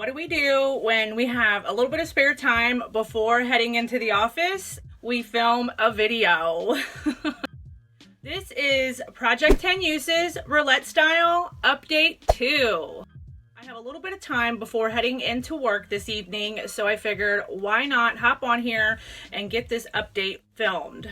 What do we do when we have a little bit of spare time before heading into the office? We film a video. This is Project 10 Uses Roulette Style Update 2. I have a little bit of time before heading into work this evening, so I figured why not hop on here and get this update filmed.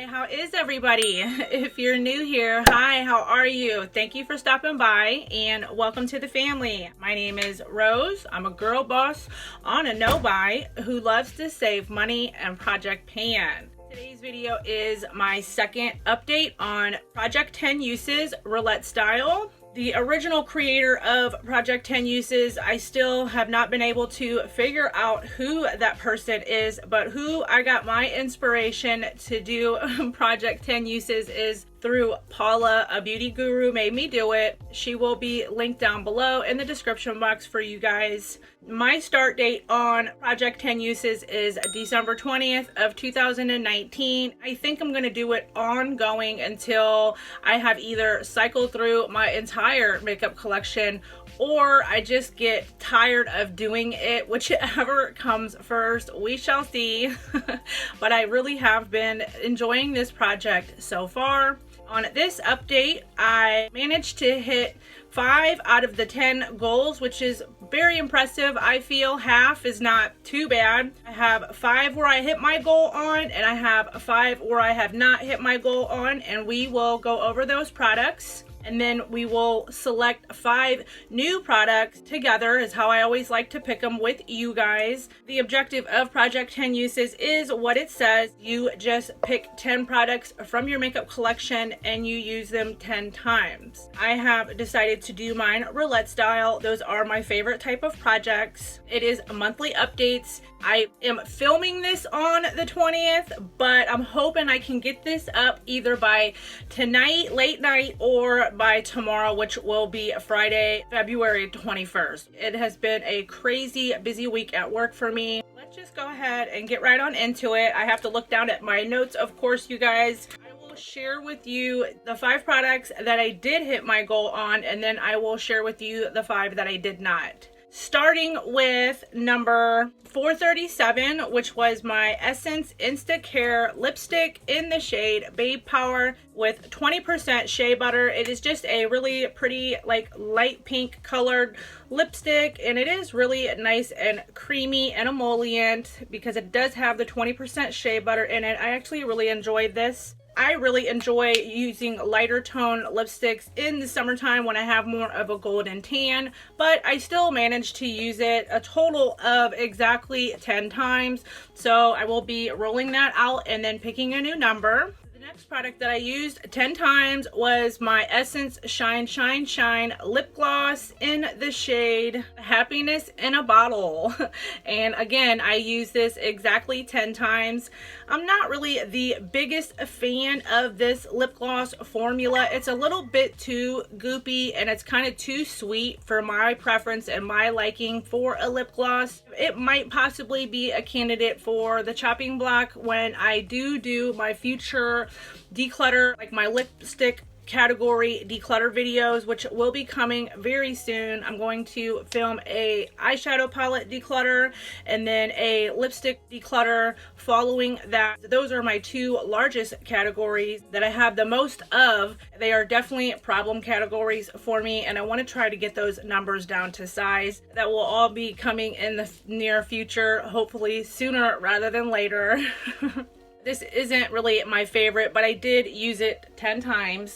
How is everybody? If you're new here, hi, how are you? Thank you for stopping by and welcome to the family. My name is Rose. I'm a girl boss on a no-buy who loves to save money and project pan. Today's video is my second update on Project 10 Uses Roulette Style. The original creator of Project 10 Uses, I still have not been able to figure out who that person is, but who I got my inspiration to do Project 10 Uses is through Paula, a beauty guru made me do it. She will be linked down below in the description box for you guys. My start date on Project 10 Uses is December 20th of 2019. I think I'm going to do it ongoing until I have either cycled through my entire makeup collection or I just get tired of doing it, whichever comes first, we shall see. But I really have been enjoying this project so far. On this update, I managed to hit 5 out of the 10 goals, which is very impressive. I feel half is not too bad. I have 5 where I hit my goal on, and I have 5 where I have not hit my goal on, and we will go over those products. And then we will select 5 new products together is how I always like to pick them with you guys. The objective of Project 10 Uses is what it says. You just pick 10 products from your makeup collection and you use them 10 times. I have decided to do mine roulette style. Those are my favorite type of projects. It is monthly updates. I am filming this on the 20th, but I'm hoping I can get this up either by tonight, late night, or by tomorrow, which will be Friday, February 21st. It has been a crazy busy week at work for me. Let's just go ahead and get right on into it. I have to look down at my notes, of course, you guys. I will share with you the 5 products that I did hit my goal on, and then I will share with you the 5 that I did not. Starting with number 437, which was my Essence Insta Care lipstick in the shade Babe Power with 20% shea butter. It is just a really pretty, like, light pink colored lipstick, and it is really nice and creamy and emollient because it does have the 20% shea butter in it. I actually really enjoyed this. I really enjoy using lighter tone lipsticks in the summertime when I have more of a golden tan, but I still managed to use it a total of exactly 10 times. So I will be rolling that out and then picking a new number. The next product that I used 10 times was my Essence Shine Shine Shine lip gloss in the shade Happiness in a Bottle. And again, I use this exactly 10 times. I'm not really the biggest fan of this lip gloss formula. It's a little bit too goopy and it's kind of too sweet for my preference and my liking for a lip gloss. It might possibly be a candidate for the chopping block when I do my future declutter, like my lipstick category declutter videos, which will be coming very soon. I'm going to film a eyeshadow palette declutter and then a lipstick declutter following that. Those are my 2 largest categories that I have the most of. They are definitely problem categories for me, and I want to try to get those numbers down to size. That will all be coming in the near future, hopefully sooner rather than later. This isn't really my favorite, but I did use it 10 times.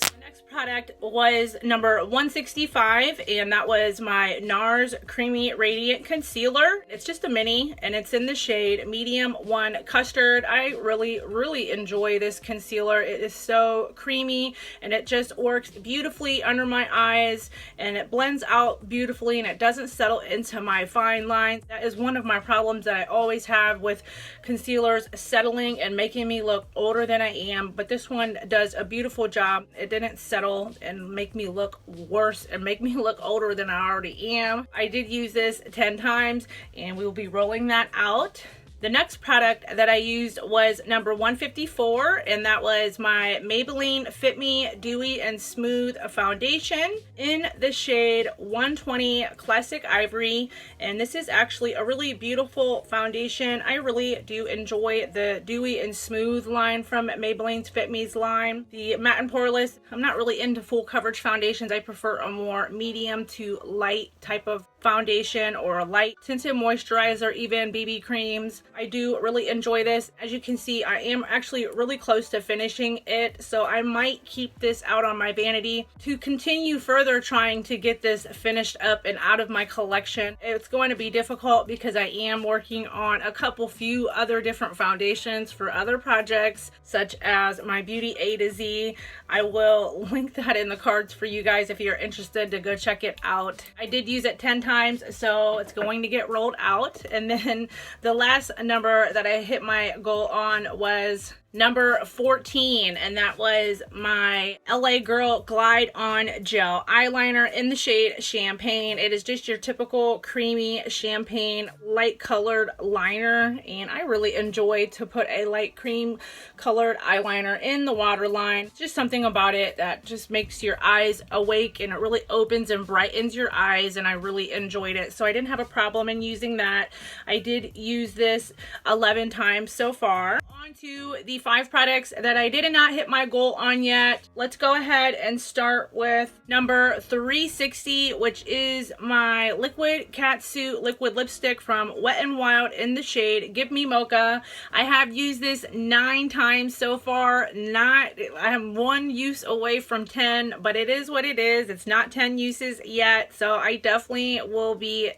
product was number 165, and that was my NARS Creamy Radiant Concealer. It's just a mini, and it's in the shade Medium 1 Custard. I really enjoy this concealer. It is so creamy, and it just works beautifully under my eyes, and it blends out beautifully, and it doesn't settle into my fine lines. That is one of my problems that I always have with concealers, settling and making me look older than I am, but this one does a beautiful job. It didn't settle and make me look worse and make me look older than I already am. I did use this 10 times, and we will be rolling that out. The next product that I used was number 154, and that was my Maybelline Fit Me Dewy and Smooth Foundation in the shade 120 Classic Ivory. And this is actually a really beautiful foundation. I really do enjoy the Dewy and Smooth line from Maybelline's Fit Me's line. The Matte and Poreless, I'm not really into full coverage foundations. I prefer a more medium to light type of foundation, or a light tinted moisturizer, even BB creams. I do really enjoy this. As you can see, I am actually really close to finishing it, so I might keep this out on my vanity to continue further trying to get this finished up and out of my collection. It's going to be difficult because I am working on a few other different foundations for other projects, such as my Beauty A to Z. I will link that in the cards for you guys if you're interested to go check it out. I did use it 10 times, so it's going to get rolled out. And then the last number that I hit my goal on was number 14, and that was my LA Girl Glide On Gel Eyeliner in the shade Champagne. It is just your typical creamy champagne light colored liner, and I really enjoy to put a light cream colored eyeliner in the waterline. Just something about it that just makes your eyes awake, and it really opens and brightens your eyes, and I really enjoyed it. So I didn't have a problem in using that. I did use this 11 times so far. On to the 5 products that I did not hit my goal on yet. Let's go ahead and start with number 360, which is my Liquid Catsuit Liquid Lipstick from Wet n Wild in the shade Give Me Mocha. I have used this 9 times so far. I am 1 use away from 10, but it is what it is. It's not 10 uses yet, so I definitely will be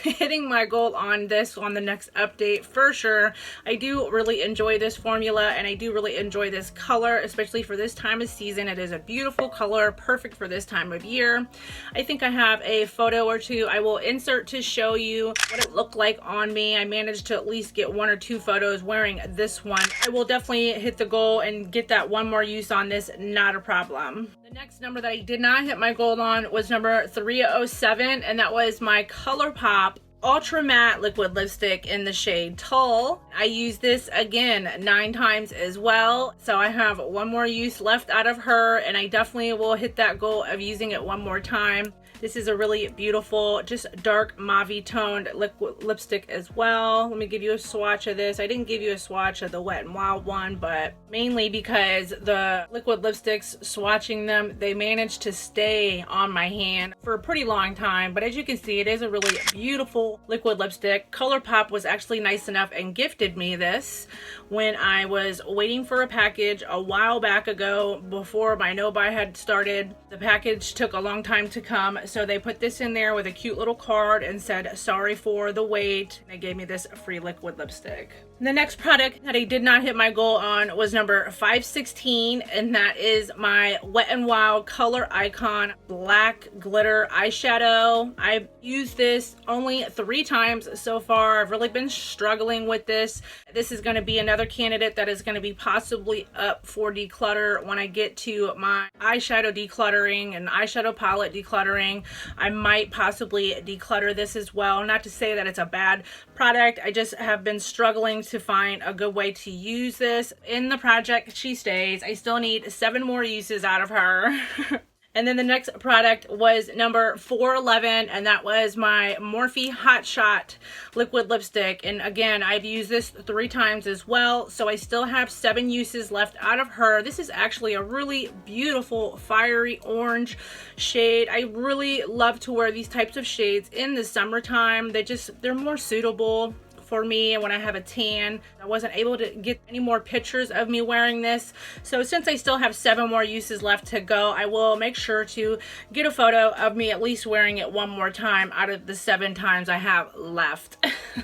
hitting my goal on this on the next update for sure. I do really enjoy this formula, and I do really enjoy this color, especially for this time of season. It is a beautiful color, perfect for this time of year. I think I have a photo or two I will insert to show you what it looked like on me. I managed to at least get 1 or 2 photos wearing this one. I will definitely hit the goal and get that 1 more use on this, not a problem. The next number that I did not hit my goal on was number 307, and that was my ColourPop Ultra Matte Liquid Lipstick in the shade Tulle. I used this again 9 times as well, so I have 1 more use left out of her, and I definitely will hit that goal of using it 1 more time. This is a really beautiful, just dark mauve toned liquid lipstick as well. Let me give you a swatch of this. I didn't give you a swatch of the Wet n Wild one, but mainly because the liquid lipsticks, swatching them, they managed to stay on my hand for a pretty long time. But as you can see, it is a really beautiful liquid lipstick. ColourPop was actually nice enough and gifted me this when I was waiting for a package a while back ago before my no-buy had started. The package took a long time to come, so they put this in there with a cute little card and said, sorry for the wait. They gave me this free liquid lipstick. The next product that I did not hit my goal on was number 516, and that is my Wet n Wild Color Icon Black Glitter Eyeshadow. I've used this only 3 times so far. I've really been struggling with this. This is going to be another candidate that is going to be possibly up for declutter when I get to my eyeshadow decluttering and eyeshadow palette decluttering. I might possibly declutter this as well. Not to say that it's a bad product. I just have been struggling to find a good way to use this. In the project, she stays. I still need 7 more uses out of her. And then the next product was number 411, and that was my Morphe Hot Shot liquid lipstick. And again, I've used this 3 times as well, so I still have 7 uses left out of her. This is actually a really beautiful fiery orange shade. I really love to wear these types of shades in the summertime. They're more suitable for me when I have a tan. I wasn't able to get any more pictures of me wearing this. So since I still have 7 more uses left to go, I will make sure to get a photo of me at least wearing it one more time out of the 7 times I have left.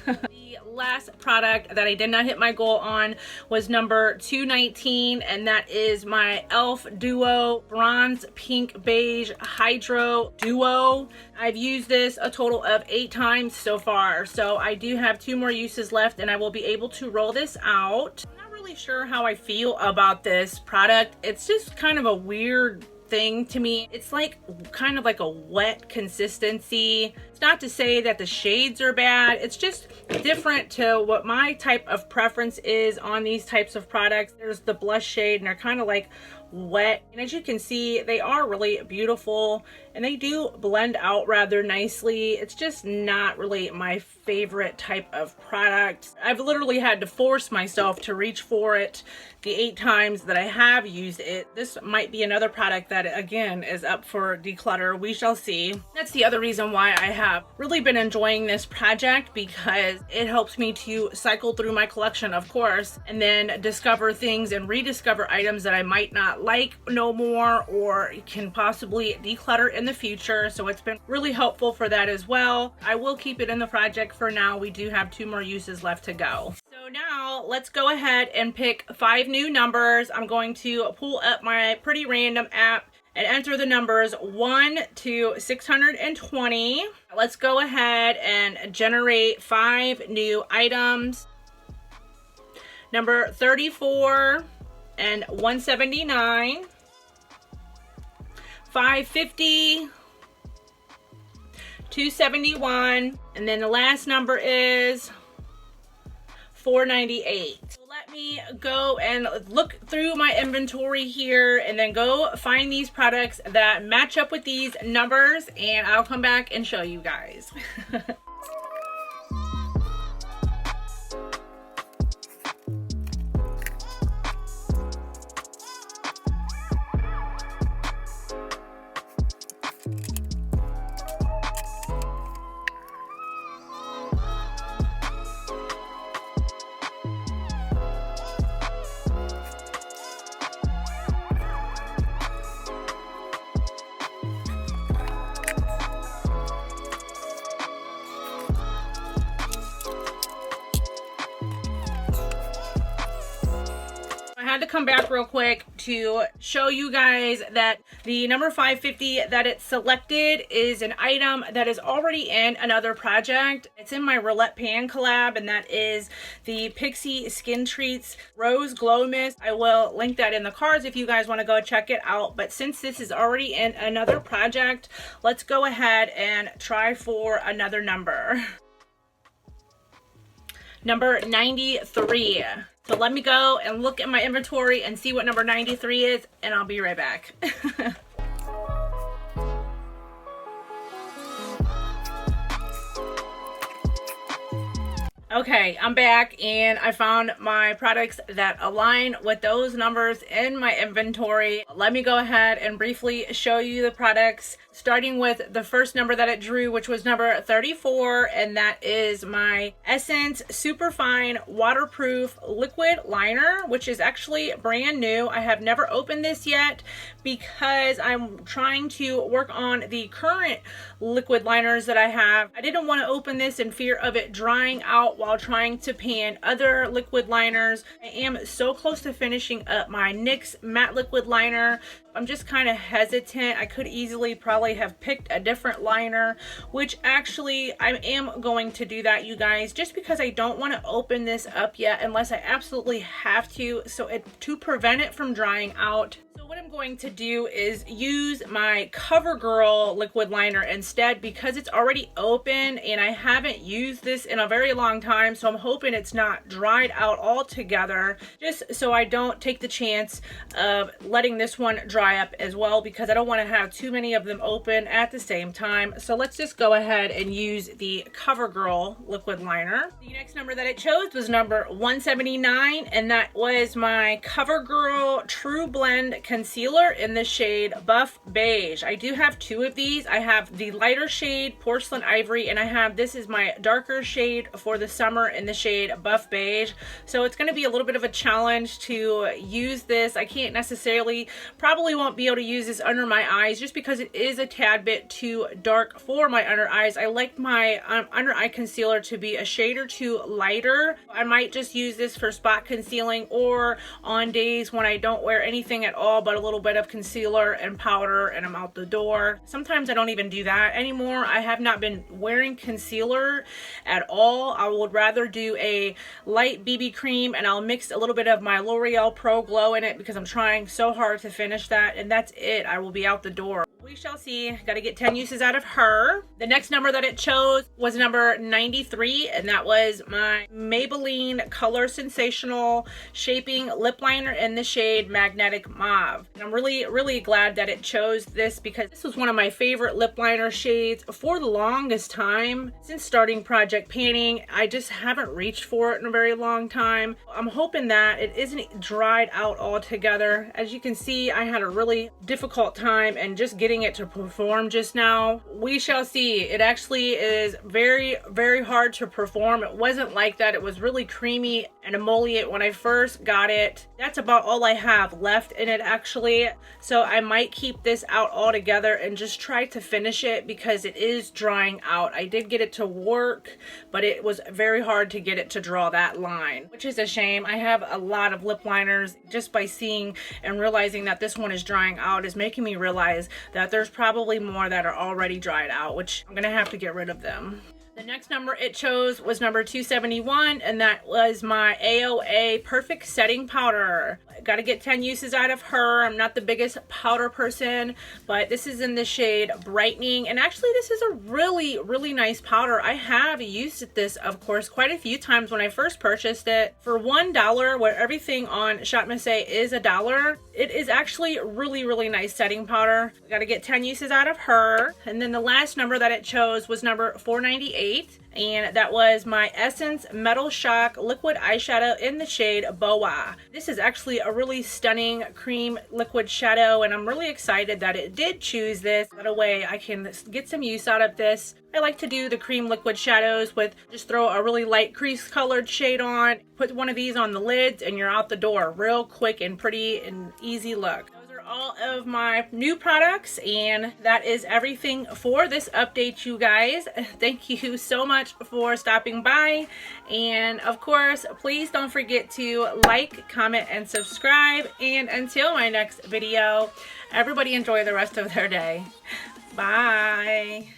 The last product that I did not hit my goal on was number 219, and that is my e.l.f. Duo Bronze Pink Beige Hydro Duo. I've used this a total of 8 times so far, so I do have 2 more uses left and I will be able to roll this out. I'm not really sure how I feel about this product. It's just kind of a weird thing to me. It's like kind of like a wet consistency. It's not to say that the shades are bad. It's just different to what my type of preference is on these types of products. There's the blush shade and they're kind of like wet, and as you can see, they are really beautiful and they do blend out rather nicely. It's just not really my favorite type of product. I've literally had to force myself to reach for it the 8 times that I have used it. This might be another product that again is up for declutter. We shall see. That's the other reason why I have really been enjoying this project, because it helps me to cycle through my collection, of course, and then discover things and rediscover items that I might not like no more or can possibly declutter in the future. So it's been really helpful for that as well. I will keep it in the project for now. We do have 2 more uses left to go. So now let's go ahead and pick 5 new numbers. I'm going to pull up my Pretty Random app and enter the numbers 1 to 620. Let's go ahead and generate 5 new items. Number 34 and 179, 550, 271, and then the last number is 498. So let me go and look through my inventory here and then go find these products that match up with these numbers, and I'll come back and show you guys. I had to come back real quick to show you guys that the number 550 that it's selected is an item that is already in another project. It's in my Roulette pan collab, and that is the Pixie Skin Treats Rose Glow Mist. I will link that in the cards if you guys want to go check it out. But since this is already in another project, let's go ahead and try for another number. Number 93. So let me go and look at my inventory and see what number 93 is, and I'll be right back. Okay, I'm back and I found my products that align with those numbers in my inventory. Let me go ahead and briefly show you the products, starting with the first number that it drew, which was number 34, and that is my Essence Superfine Waterproof Liquid Liner, which is actually brand new. I have never opened this yet because I'm trying to work on the current liquid liners that I have. I didn't want to open this in fear of it drying out while trying to pan other liquid liners. I am so close to finishing up my NYX matte liquid liner. I'm just kind of hesitant. I could easily probably have picked a different liner, which actually I am going to do that, you guys, just because I don't want to open this up yet unless I absolutely have to, to prevent it from drying out. So what I'm going to do is use my CoverGirl liquid liner instead, because it's already open and I haven't used this in a very long time, so I'm hoping it's not dried out altogether, just so I don't take the chance of letting this one dry up as well, because I don't want to have too many of them open at the same time. So let's just go ahead and use the CoverGirl liquid liner. The next number that it chose was number 179, and that was my CoverGirl True Blend concealer in the shade Buff Beige. I do have two of these. I have the lighter shade Porcelain Ivory, and I have, this is my darker shade for the summer in the shade Buff Beige. So it's going to be a little bit of a challenge to use this. I can't necessarily, probably won't be able to use this under my eyes just because it is a tad bit too dark for my under eyes. I like my under eye concealer to be a shade or two lighter. I might just use this for spot concealing or on days when I don't wear anything at all but a little bit of concealer and powder and I'm out the door. Sometimes I don't even do that anymore. I have not been wearing concealer at all. I would rather do a light BB cream and I'll mix a little bit of my L'Oreal Pro Glow in it because I'm trying so hard to finish that, and that's it. I will be out the door. We shall see. Got to get 10 uses out of her. The next number that it chose was number 93, and that was my Maybelline Color Sensational Shaping Lip Liner in the shade Magnetic Mauve. And I'm really glad that it chose this because this was one of my favorite lip liner shades for the longest time. Since starting Project Painting, I just haven't reached for it in a very long time. I'm hoping that it isn't dried out altogether. As you can see, I had a really difficult time and just getting it to perform just now. We shall see. It actually is very hard to perform. It wasn't like that. It was really creamy and emollient when I first got it. That's about all I have left in it actually. So I might keep this out altogether and just try to finish it because it is drying out. I did get it to work, but it was very hard to get it to draw that line, which is a shame. I have a lot of lip liners. Just by seeing and realizing that this one is drying out is making me realize that there's probably more that are already dried out, which I'm gonna have to get rid of them. The next number it chose was number 271, and that was my AOA Perfect Setting Powder. Got to get 10 uses out of her. I'm not the biggest powder person, but this is in the shade Brightening, and actually this is a really nice powder. I have used this, of course, quite a few times when I first purchased it. For $1, where everything on Shop Miss A is $1, it is actually really nice setting powder. Got to get 10 uses out of her. And then the last number that it chose was number 498. And that was my Essence Metal Shock Liquid Eyeshadow in the shade Boa. This is actually a really stunning cream liquid shadow, and I'm really excited that it did choose this. That way I can get some use out of this. I like to do the cream liquid shadows with just throw a really light crease colored shade on, put one of these on the lids, and you're out the door real quick and pretty and easy look. All of my new products, and that is everything for this update, you guys. Thank you so much for stopping by, and of course please don't forget to like, comment, and subscribe. And until my next video, everybody enjoy the rest of their day. Bye.